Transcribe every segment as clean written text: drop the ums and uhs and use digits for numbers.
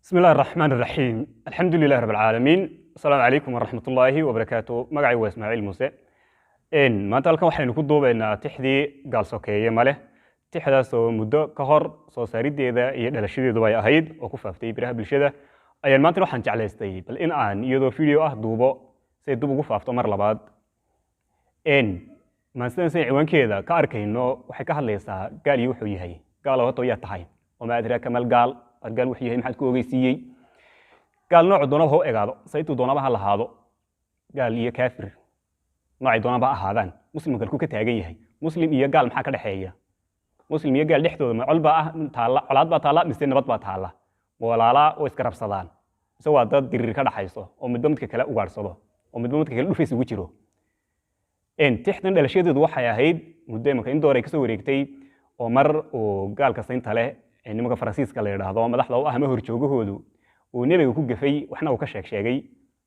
بسم الله الرحمن الرحيم الحمد لله رب العالمين السلام عليكم ورحمة الله وبركاته مقعي واسماعيل موسى ما تلك waxaynu ku duubaynaa tixdii gaal sokeeye male tixdaas oo muddo ka hor soo saarideeda iyo dhalashadeedu ay ahayd oo ku faaftay biraha bulshada ayaan maanta waxaan jeclaystay bal in aan iyadoo video ah duubo si dib ugu faafto mar labaad maansida ciwaankeeda ka arkayno waxay ka hadlaysaa gaal iyo wuxuu yahay gaal oo yaa tahay oo ma adira kamal gaal argal wuxuu yahay maxad ku ogeysiiyay gaal nooc doonaba ha egaado saytu doonaba ha lahaado gaal iyo kaafir nooc doonaba ahaadaan muslimka ku ka taagan yahay muslim iyo gaal maxaa ka dhaxeeya muslim iyo gaal dhexdooda ma colba ah taala colaad ba taala mise nabad ba taala walaala oo iska rabsadaan soo waa dad dirir ka dhaxayso oo midba midka kale u gaarsado oo midba midka kale dhufaysa ugu jiro tixdan dhalashadeedu waxay ahayd muddo marka in dooray ka soo wareegtay oo mar oo gaalka saynta leh nimanka Faransiiska la yiraahdo madaxda u ah ma horjoogahoodu oo nebiga ku gafay waxna uu ka sheegay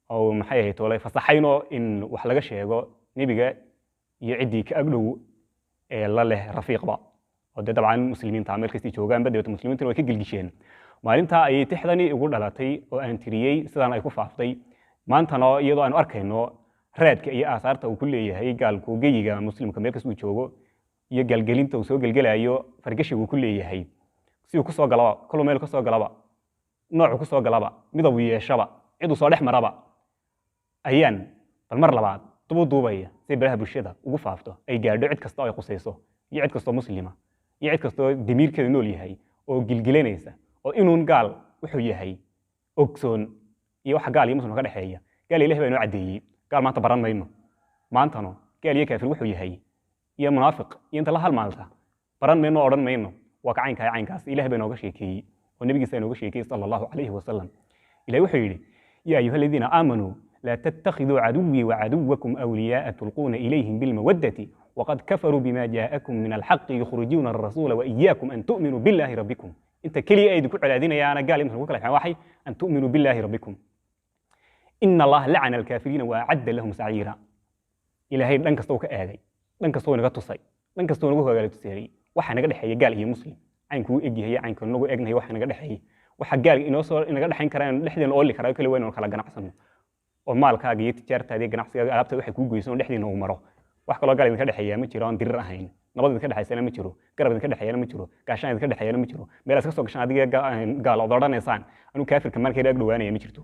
oo maxay ahayd toolay fasaxayno in wax laga sheego nebiga iyo cidii ka agdhow ee la leh rafiiqba oo dabcan muslimiinta meel kasta joogaan badawta muslimiinta way ka gilgisheen maalinta ay tixdani ugu dhalatay oo aan tiriyay sidaan ay ku faaftay maantana iyadoo aan arkayno raadka iyo aasaarta uu ku leeyahay gaalku geeyiga muslimka meel kasta uu joogo iyo galgelinta uu soo galgalayo fargashigu ku leeyahay si uu ku soo galaba kullu meel ku soo galaba nooc ku soo galaba midab yeeshaba cid uu soo dhex maraba ayaan bal mar labaad duubaya si baraha bulshada ugu faafto ay gaadho cid kasta oo ay qusayso iyo cid kasta oo muslima iyo cid kasta oo dimiirkeeda nool yahay oo gilgilanaysa oo inuun gaal wuxuu yahay ogsoon iyo wax gaal iyo muslim ka dhaxeeya gaal ilaahay baa inoo cadeeyay gaal maanta baran mayno maantano gaal iyo kaafir wuxuu yahay iyo munaafiq iyo inta la halmaalta baran mayno oran mayno وكعينكاس إله بينوغا شيكي والنبي سينوغا شيكي صلى الله عليه وسلم إلهي وحيري يا أيها الذين آمنوا لا تتخذوا عدوي وعدوكم أولياء تلقون إليهم بالمودة وقد كفروا بما جاءكم من الحق يخرجون الرسول وإياكم أن تؤمنوا بالله ربكم أنت كلي أيد كل على دين يا أنا قال يمكن وكل وحي أن تؤمنوا بالله ربكم إن الله لعن الكافرين وأعد لهم سعيرا إلهي لنك استوك آذي لنك استوك نغطسي لنك استوك نغوها قالت السيري waxa naga dhaxeeya gaal iyo muslim aynku egyahay aynku nagu egnahay waxa naga dhaxeeya waxa gaal inoo soo inaga dhaxayn karaan dhexdeena oo li karayo kale weyn oo kala ganacsano oo maalkaaga iyo tijaartaada ganacsiga alaabta waxa ku goysan dhexdeena uu maro wax kale oo gaal idinka dhaxeeya ma jiro aan dirir ahayn nabad idinka dhaxaysana ma jiro garab idinka dhaxeeyana ma jiro gaashaan idinka dhaxeeyana ma jiro meel iska soo gashaan adiga gaal oo dooranaysan anu kaafirka markay ag dhawaanaya ma jirto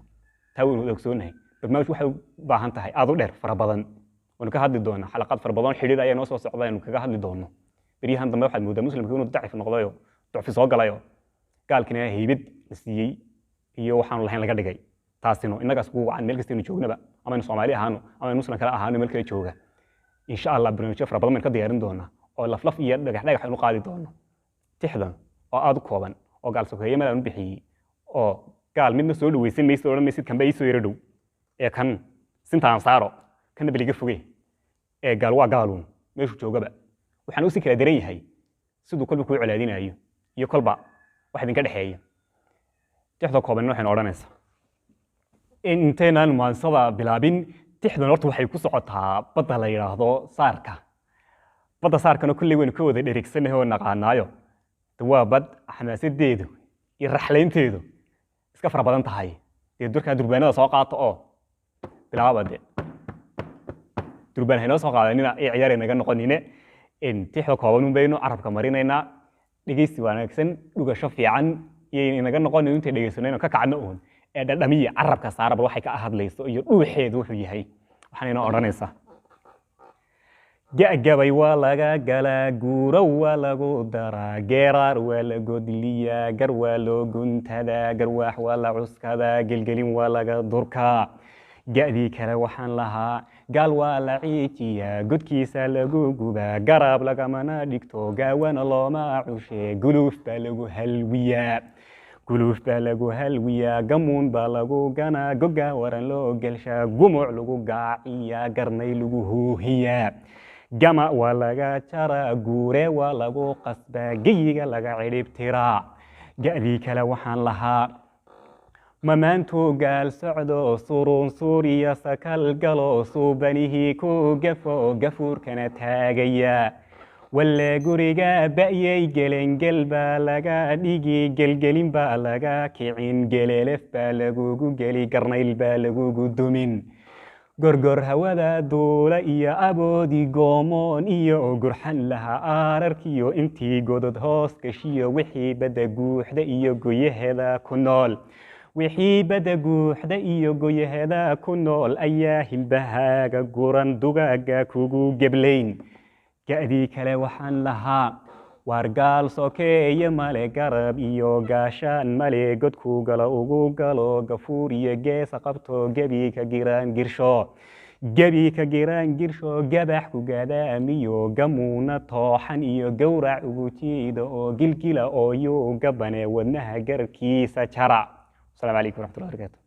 taa weyn ogsoonahay barnaamij waxa u baahan tahay aad u dheer fara badan oo ka hadli doona xalaqad fara badan xidhiid ayaa noo soo socdaan kaga hadli doono بريهان ضمن واحد مودا مسلم كيكونوا ضعف النقضايو ضعف سوق لايو قال كنا هيبد نسيي iyo waxaan lahayn laga dhigay taasino inaga isku wacan meel kasta inuu joognaba ama in Soomaali ahaano ama in muslim kala ahaano meel kale jooga insha Allah barnaamij fara badan ka diyaarin doona oo laf iyo dhagax aynu qaadi doono tixdan oo aad u kooban oo gaal sokeeye meel aan bixiyay oo gaal midna soo dhaweysay meesoo oran meesid kan bay soo yaradhow ee kan sintaan saaro kan biliga fogay ee gaal waa gaaluun meeshu joogaba waxaan u si kala daran yahay sidoo kolba ku colaadinayo iyo kolba wax idinka dhaxeeya tixda kooban waxaan oranaysaa inteenan maansada bilaabin tixdan horta waxay ku socotaa badda la yiraahdo saarka badda saarkana kulli weyn ka wada dhereegsanahay oo naqaanaayo waa bad xamaasadeedu iyo raxleynteedu iska fara badan tahay ee durka durbaanada soo qaato oo bilaabade durbaan hayno soo qaadanina ee ciyaarayna naga noqonine tixda kooban bayno arabka marinayna dhageysi wanaagsan dhugasho fiican iyo inaga noqon inta dhageysanayna ka kacno oo ee dhadhamiya arabka saaraba waxay ka hadlayso iyo dhuuxeedu wuxuu yahay waxaan ina oranaysaa gabay waa laga gala guuro waa lagu daraa geerar waa la godliya gar waa loo guntada garwaax waa la cuskada gelgelin waa laga durkaa gaadii kale waxaan lahaa gaal waa la ciijiya godkiisa lagu gubaa garab lagamana dhigto gaawana looma cushe guluuf baa lagu halwiyaa gamuun baa lagu ganaa goga waran loo gelshaa gumuc lagu gaaciyaa garnay lagu huuhiyaa gama waa laga jaraa guure waa lagu qasbaa geyiga laga cidhib tiraa gaadii kale waxaan lahaa mamaantu gaal socdo surun suuriya sakal galo suubanihi ku gafo gafuurkana taagaya walla guriga ba'yay gelengel baa laga dhigi gelgelin baa laga kicin gelelef baa lagugu geli garnayl baa lagugu dumin gorgor hawada duula iyo aboodi goomoon iyo gurxan laha aararkiyo intii godod hoos gashiyo wixii badda guuxda iyo goyaheeda ku nool wixii badda guuxda iyo goyaheeda ku nool ayaa hilbahaaga guran dugaaga kugu geblayn ga'dii kale waxaan lahaa wargaal sokeeye male garab iyo gaashaan male godku galo ugu galo gafuur iyo geesa qabto gebi ka giraan girsho gabax ku gadaamiyo gamuuna tooxan iyo gowrac ugu jiida oo gilgila oo yuu gabane wadnaha garabkiisa jara. السلام عليكم ورحمة الله وبركاته.